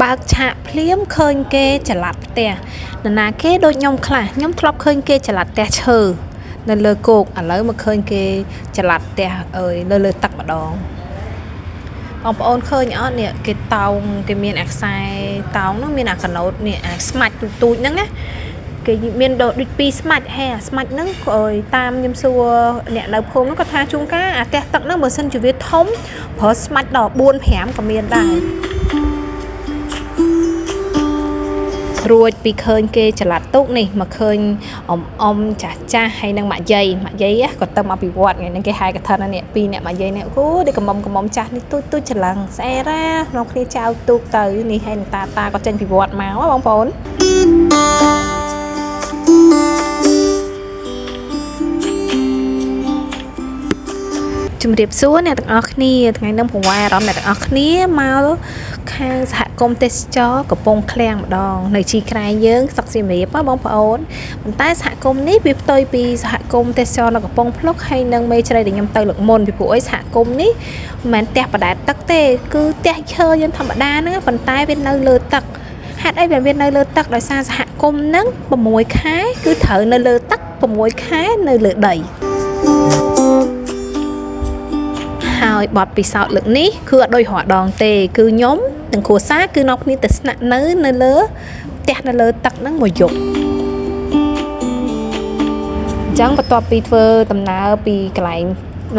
បើកឆាកភ្លាមឃើញគេចល័តផ្ទះនរណាគេដូចខ្ញុំខ្លះខ្ញុំធ្លាប់ឃើញគេចល័តផ្ទះឈើនៅលើគោកឥឡូវមកឃើញគេចល័តផ្ទះអើយលើទឹកម្ដងបងប្អូនឃើញអត់នេះគេតោងគេមានអាខ្សែតោងនោះមានអាកណូតនេះអាស្មាច់ទូចហ្នឹងណាគេមានដូចពីរស្មាច់ហែអាស្មាច់ហ្នឹងអើយតាមខ្ញុំសួរអ្នកនៅភូមិហ្នឹងគាត់ថាជួនកាលអាផ្ទះទឹកហ្នឹងបើសិនជាវាធំប្រើស្មាច់ដល់4 5ក៏មានដែររួចពីឃើញគេចល័តទុកនេះមកឃើញអ៊ំចាស់ហើយនឹងម៉ាក់យាយក៏ទៅមកពីវត្តថ្ងៃហ្នឹងគេហៅកថានេះពីរអ្នកម៉ាក់យាយនេះអូនេះកំមុំចាស់នេះទូចច្រឡឹងស្អែរ៉ាក្នុងគ្នាចៅទូកទៅនេះហើយនឹងតាក៏ចេញពីវត្តមកបងប្អូនជំរាបសួរអ្នកទាំងអស់គ្នាថ្ងៃនេះប្រវែអារម្មណ៍អ្នកទាំងអស់គ្នាមកខាងសហគមន៍ទេសចរកំពង់ឃ្លាំងម្ដងនៅជីក្រែងយើងស្រុកសៀមរាបបងប្អូនប៉ុន្តែសហគមន៍នេះវាផ្ទុយពីសហគមន៍ទេសចរនៅកំពង់ភ្លុកហើយនឹងមេជ្រៃដែលខ្ញុំទៅលើកមុនពីព្រោះអីសហគមន៍នេះមិនមែនផ្ទះបដែតទឹកទេគឺផ្ទះឈើយើងធម្មតាហ្នឹងប៉ុន្តែវានៅលើទឹកហេតុអីវានៅលើទឹកដោយសារសហគមន៍ហ្នឹង6ខែគឺត្រូវនៅលើទឹក6ខែនៅលើដីហើយបទពិសោធន៍លើកនេះគឺអត់ដូចរាល់ដងទេគឺខ្ញុំទាំងគ្រួសារគឺនាំគ្នាទៅស្នាក់នៅលើផ្ទះនៅលើទឹកហ្នឹងមួយយប់អញ្ចឹងបន្ទាប់ពីធ្វើដំណើរពីកន្លែង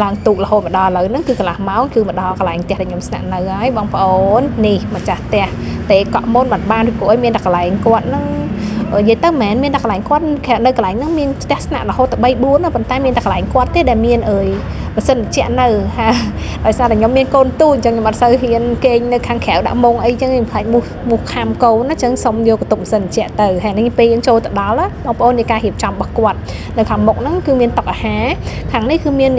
ឡើងទូករហូតមកដល់ឥឡូវហ្នឹងគឺកន្លះម៉ោងគឺមកដល់កន្លែងផ្ទះដែលខ្ញុំស្នាក់នៅហើយបងប្អូននេះម្ចាស់ផ្ទះទេកក់មុនបានពីព្រោះឲ្យមានតែកន្លែងគាត់ហ្នឹងនិយាយទៅមិនមែនមានតែកន្លែងគាត់នៅកន្លែងហ្នឹងមានផ្ទះស្នាក់រហូតទៅ3 4ប៉ុន្តែមានតែកន្លែងគាត់ទេដែលមានម៉ាស៊ីនត្រជាក់នៅដោយសារតែខ្ញុំមានកូនទូអញ្ចឹងខ្ញុំអត់សូវហ៊ានគេងនៅខាងក្រៅដាក់មុងអីចឹងខ្ញុំខ្លាចមូសខាំកូនណាអញ្ចឹងសុំយកកន្ទប់ម៉ាស៊ីនត្រជាក់ទៅហើយនេះពេលយើងចូលទៅដល់បងប្អូននៃការរៀបចំរបស់គាត់នៅខាងមុខហ្នឹងគឺមានតុអាហារខាងនេះគឺមាន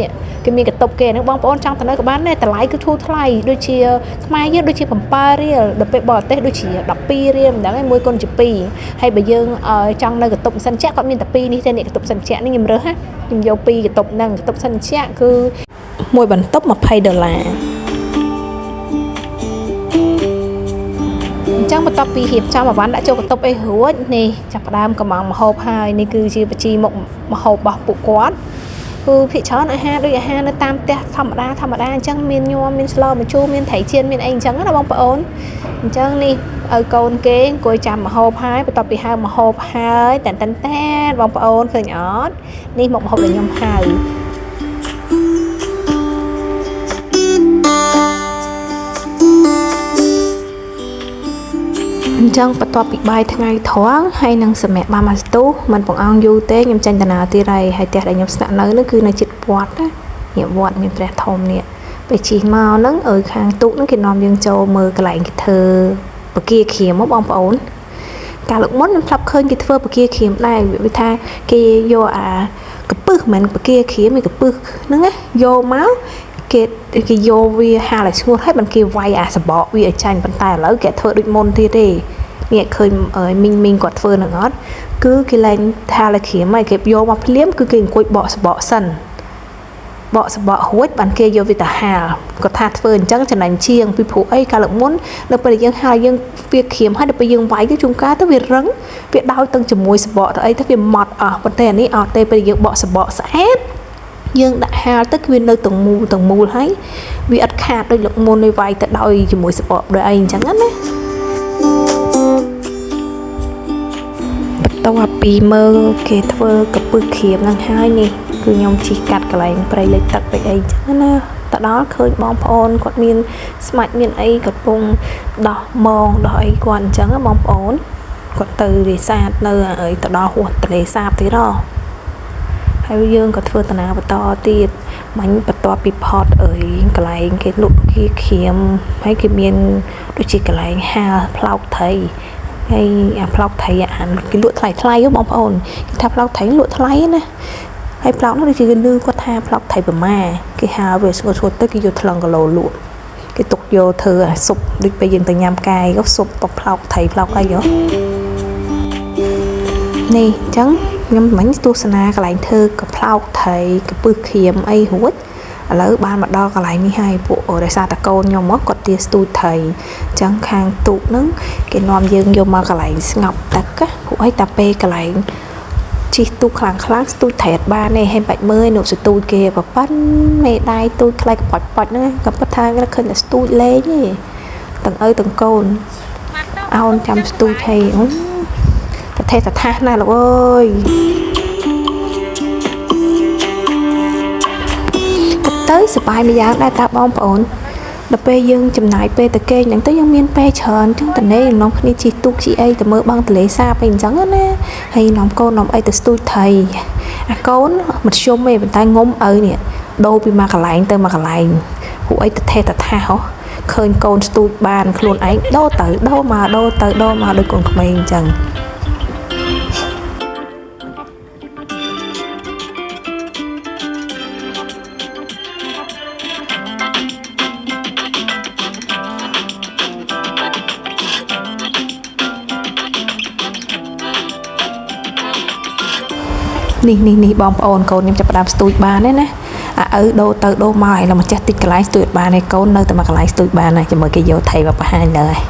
គេមានកន្ទប់គេហ្នឹងបងប្អូនចង់ទៅនៅក៏បានដែរតម្លៃគឺធូរថ្លៃដូចជាខ្មែរយើងដូចជា7 រៀលដល់ពេលបរទេសដូចជា12 រៀលមិនដឹងឯង1 គុណជា 2ហើយបើយើងចង់នៅកន្ទប់ម៉ាស៊ីនត្រជាក់គាត់មានតែ2នេះទេនេះកន្ទប់ម៉ាស៊ីនត្រជាក់នេះខ្ញុំរើសណាខ្ញុំយក2កន្ទប់ហ្នឹងកន្ទប់ម៉ាស៊ីនត្រជាក់គឺមួយបន្ទប់$20អញ្ចឹងបន្ទាប់ពីរៀបចំអវ៉ាន់ដាក់ចូលកន្ទប់អីរួចនេះចាប់ផ្ដើមកំងម្ហូបហើយនេះគឺជាបញ្ជីមុខម្ហូបរបស់ពួកគាត់គឺភាគច្រើនអាហារដូចអាហារនៅតាមផ្ទះធម្មតាអញ្ចឹងមានញ័រមានស្លម្ជូរមានត្រីចៀនមានអីអញ្ចឹងណាបងប្អូនអញ្ចឹងនេះឲ្យកូនគេអង្គុយចាំម្ហូបហើយបន្ទាប់ពីហៅម្ហូបហើយតែបងប្អូនឃើញអត់នេះមុខម្ហូបដែលខ្ញុំហៅអញ្ចឹងបន្ទាប់ពីបាយថ្ងៃត្រង់ហើយនឹងសម្រាប់បានមកស្ទុះមិនបង្អង់យូរទេខ្ញុំចេញដំណើរទៀតហើយផ្ទះដែលខ្ញុំស្នាក់នៅនោះគឺនៅជិតវត្តណានេះវត្តមានព្រះធំនេះពេលជិះមកហ្នឹងខាងទូកហ្នឹងគេនាំយើងចូលមើលកន្លែងគេធ្វើបកាក្រៀមមកបងប្អូនកាលលើកមុនខ្ញុំធ្លាប់ឃើញគេធ្វើបកាក្រៀមដែរវាថាគេយកអាកពឹសមិនមែនបកាក្រៀមឯកពឹសហ្នឹងណាយកមកគេយកវាហាលឲ្យស្ងួតហើយបានគេវាយអាសបកវាឲ្យចាញ់ប៉ុន្តែឥឡូវគេធ្វើដូចមុនទៀតទេនេះឃើញមីងគាត់ធ្វើនឹងអត់គឺគេឡើងហាលឲ្យក្រៀមហើយគេយកមកភ្លាមគឺគេអង្គុយបកសបកសិនបកសបករួចបានគេយកវាទៅហាលគាត់ថាធ្វើអញ្ចឹងចំណេញជាងពីព្រោះអីកាលលើកមុននៅពេលយើងហាលយើងវាក្រៀមហើយដល់ពេលយើងវាយទៅជួនកាលទៅវារឹងវាដោយទាំងជាមួយសបកទៅអីទៅវាម៉ត់អស់ប៉ុន្តែអានេះអត់ទេពេលយើងបកសបកស្អាតយើងដាក់ហាលទៅគឺវានៅទាំងមូលហើយវាអត់ខាតដូចលើកមុននេះវាយទៅដោយជាមួយសបកដោយអីអញ្ចឹងណាបន្ទាប់ពីមើលគេធ្វើកពឹសក្រៀមហ្នឹងហើយនេះគឺខ្ញុំជិះកាត់កន្លែងព្រៃលិចទឹកពេកអីអញ្ចឹងណាទៅដល់ឃើញបងប្អូនគាត់មានស្មាច់មានអីគាត់ពងដោះអីគាត់អញ្ចឹងបងប្អូនគាត់ទៅនេសាទនៅទៅដល់ហួសទន្លេសាបទៀតហ៎ហើយយើងក៏ធ្វើដំណើរបន្តទៀតបាញ់បន្ទាប់ពីផតកន្លែងគេលក់គេក្រៀមហើយគេមានដូចជាកន្លែងហាលផ្លោកត្រីហើយអាផ្លោកត្រីអានគេលក់ថ្លៃបងប្អូនគេថាផ្លោកត្រីលក់ថ្លៃណាហើយផ្លោកនោះដូចជាគេលឺគាត់ថាផ្លោកត្រីប្រមាគេហាលវាស្ងួតទៅគេយកថ្លឹងគីឡូលក់គេទុកយកធ្វើអាស៊ុបដូចពេលយើងទៅញ៉ាំកាយក៏ស៊ុបបផ្លោកត្រីផ្លោកអីហ៎នេះអញ្ចឹងខ្ញុំមិញទស្សនាកន្លែងធ្វើកផ្លោកត្រីកពឹសក្រៀមអីរួចឥ ឥឡូវបានមកដល់កន្លែងនេះហើយពួកដោយសារតែកូនខ្ញុំមកគាត់ទាស្ទូចថៃអញ្ចឹងខាងទូកហ្នឹងគេនាំយើងយកមកកន្លែងស្ងប់ទឹកពួកអីតែពេលកន្លែងជិះទូកខ្លាំងស្ទូចថៃអត់បានទេហេបាច់មើលនោះស្ទូចគេប្រប៉ិនមេដៃទូចខ្លាយកប៉ាច់ហ្នឹងក៏ប៉ុន្តែឃើញតែស្ទូចលេងទេទាំងឪទាំងកូនអោនចាំស្ទូចថៃប្រទេសថាសណាស់លោកអើយទៅសប្បាយម្យ៉ាងដែរតាបងប្អូនដល់ពេលយើងចំណាយពេលទៅគេងហ្នឹងទៅយើងមានពេលច្រើនចឹងតនេនាំគ្នាជិះទូកជិះអីទៅមើលបឹងទន្លេសាបអីអញ្ចឹងណាហើយនាំកូននាំអីទៅស្ទូចថៃអាកូនមធ្យមឯងប៉ុន្តែងុំឪនេះដូរពីមកកន្លែងទៅមកកន្លែងពួកអីទៅថាសឃើញកូនស្ទូចបានខ្លួនឯងដូរទៅដូរមកដូរទៅដូរមកដូចកូនក្មេងអញ្ចឹងនេះបងប្អូនកូនខ្ញុំចាប់ផ្ដើមស្ទូចបានទេណាឪដូរទៅដូរមកហើយเราមកចេះតិចកន្លែងស្ទូចបានឯកូននៅតែមកកន្លែងស្ទូចបានហើយជាមួយគេយកថៃមកបង្ហាញទៅហើយ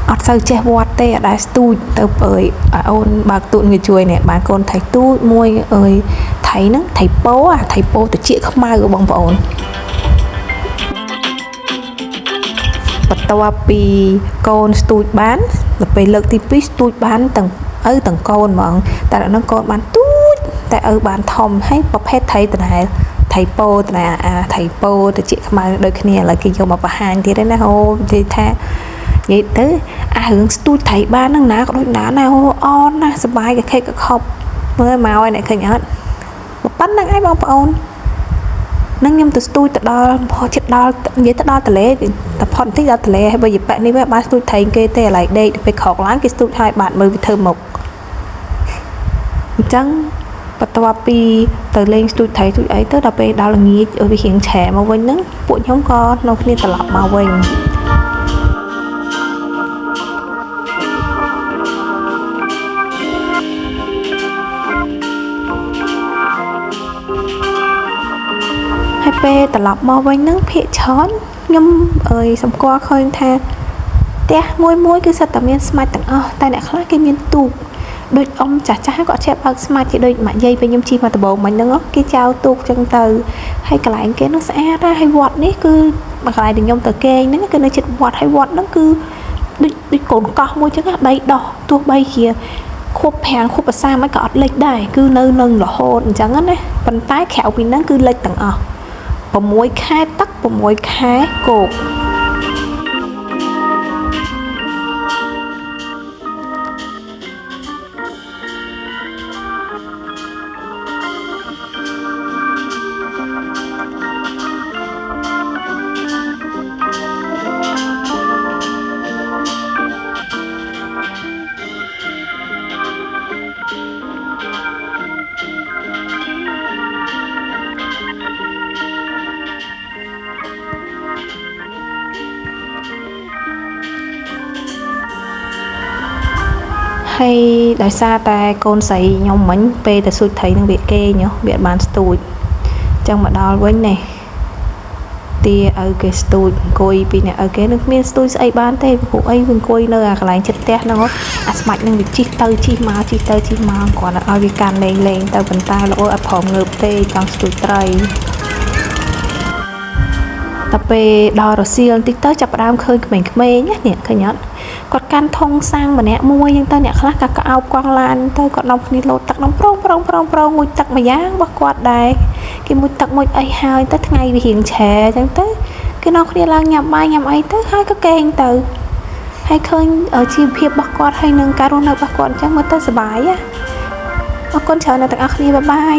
អត់សូវចេះវត្តទេអត់ដែរស្ទូចទៅអើយអូនបើកទូកងាយជួយនេះបានកូនថៃទូចមួយអើយថៃហ្នឹងថៃពោតិចខ្មៅបងប្អូនបន្ទាប់ពីកូនស្ទូចបានដល់ពេលលើកទី2ស្ទូចបានទាំងឪទាំងកូនហ្មងតែដល់ហ្នឹងកូនបានទូចតែឪបានធំហើយប្រភេទថៃតដែលថៃពោតណាថៃពោតិចខ្មៅដូចគ្នាឥឡូវគេយកមកបង្ហាញទៀតណាហូនិយាយថានិយាយទៅរឿងស្ទូចថៃបានហ្នឹងណាក៏ដូចណាអូអនណាសប្បាយកខេកខប់មើលមកឲ្យអ្នកឃើញអត់ប៉ុណ្្នឹងឯងបងប្អូននឹងខ្ញុំទៅស្ទូចទៅដល់ចិត្តដល់និយាយទៅដល់ទន្លេតែផុតបន្តិចដល់ទន្លេហើយបើយប៉នេះវាបានស្ទូចថៃគេទេឥឡូវដេកទៅពេលក្រោកឡើងគេស្ទូចឲ្យបានមើលវាធ្វើមុខអញ្ចឹងបន្ទាប់ពីទៅលេងស្ទូចថៃស្ទូចអីទៅដល់ពេលដល់ល្ងាចវារៀងឆែមកវិញហ្នឹងពួកខ្ញុំក៏នៅគ្នាត្រឡប់មកវិញហើយពេលត្រឡប់មកវិញហ្នឹងភាកច្រើនខ្ញុំសម្គាល់ឃើញថាផ្ទះមួយគឺសិតតែមានស្មាច់ទាំងអស់តែអ្នកខ្លះគេមានទូកដូចអ៊ំចាស់គាត់ចេះបើកស្មាច់ជាដូចម៉ាក់យាយពេលខ្ញុំជិះមកដំបូងមិញហ្នឹងគេចោលទូកចឹងទៅហើយកន្លែងគេហ្នឹងស្អាតណាស់ហើយវត្តនេះគឺកន្លែងដែលខ្ញុំទៅគេងហ្នឹងគឺនៅជិតវត្តហើយវត្តហ្នឹងគឺដូចកូនកោះមួយចឹងដីដោះទោះបីជាខួបប្រាំងខួបភាសាមិនក៏អត់លិចដែរគឺនៅនឹងរហូតអញ្ចឹងណាប៉ុន្តែក្រៅពីហ្នឹងគឺលិចទាំងអស់6ខែទឹក6ខែគោកហើយដោយសារតែកូនស្រីខ្ញុំមិញពេលទៅស៊ូចថៃនឹងវាគេញវាបានស្ទូចចឹងមកដល់វិញនេះទាឪគេស្ទូចអង្គុយពីអ្នកឪគេនឹងគ្មានស្ទូចស្អីបានទេព្រោះអីវាអង្គុយនៅអាកន្លែងចិត្តផ្ទះហ្នឹងអាស្មាច់នឹងវាជីកទៅជីកមកជីកទៅជីកមកគ្រាន់តែឲ្យវាកាន់លេងទៅប៉ុន្តែលោកអត់ព្រមងើបទេចង់ស្ទូចត្រីតែពេលដល់រសៀលបន្តិចទៅចាប់ផ្ដើមឃើញក្មេងៗនេះឃើញអត់គាត់កាន់ធុងសាំងម្នាក់មួយអញ្ចឹងទៅអ្នកខ្លះក៏ក្អោបកង់ឡានទៅគាត់នាំគ្នាលោតទឹកនំប្រងមួយទឹកម្យ៉ាងរបស់គាត់ដែរគេមួយទឹកមួយអីហើយទៅថ្ងៃវារៀងឆែអញ្ចឹងទៅគេនាំគ្នាឡើងញ៉ាំបាយញ៉ាំអីទៅហើយក៏កេងទៅហើយឃើញជីវភាពរបស់គាត់ហើយនឹងការរស់នៅរបស់គាត់អញ្ចឹងមើលទៅសុបាយអរគុណច្រើនអ្នកទាំងអស់គ្នាបាយ